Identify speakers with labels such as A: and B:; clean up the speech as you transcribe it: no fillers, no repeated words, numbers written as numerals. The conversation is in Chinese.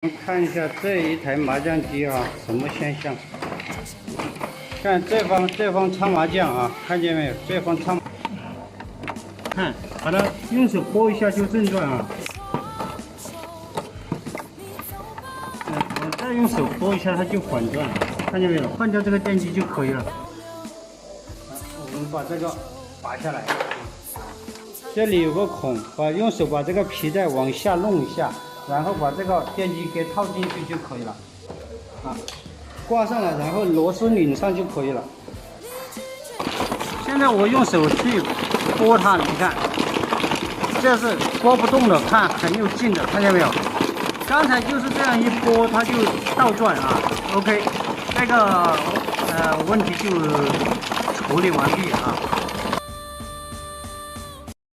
A: 我们看一下这一台麻将机啊，什么现象？看这方擦麻将啊，看见没有？这方擦，看，把它用手拨一下就正转啊。我再用手拨一下它就反转，看见没有？换掉这个电机就可以了。我们把这个拔下来，这里有个孔，用手把这个皮带往下弄一下。然后把这个电机给套进去就可以了，啊，挂上了，然后螺丝拧上就可以了。现在我用手去拨它，你看，这是拨不动的，看很有劲的，看见没有？刚才就是这样一拨，它就倒转啊。OK， 这个问题就处理完毕啊。